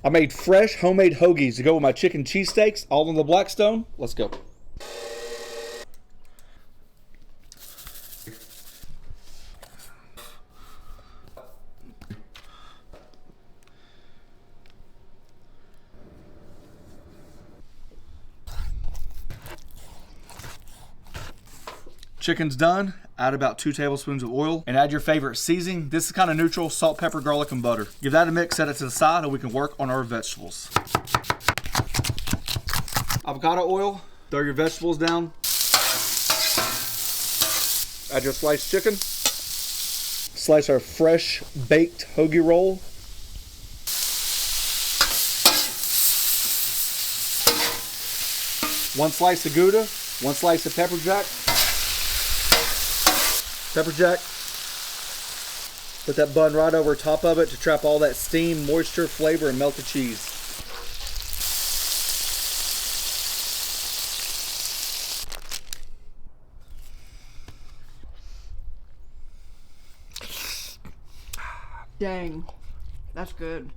I made fresh homemade hoagies to go with my chicken cheesesteaks, all on the Blackstone. Let's go. Chicken's done. Add about 2 tablespoons of oil and add your favorite seasoning. This is kind of neutral: salt, pepper, garlic, and butter. Give that a mix, set it to the side, and we can work on our vegetables. Avocado oil, throw your vegetables down. Add your sliced chicken. Slice our fresh baked hoagie roll. One slice of Gouda, 1 slice of pepper jack. Pepper jack. Put that bun right over top of it to trap all that steam, moisture, flavor, and melted cheese. Dang, that's good.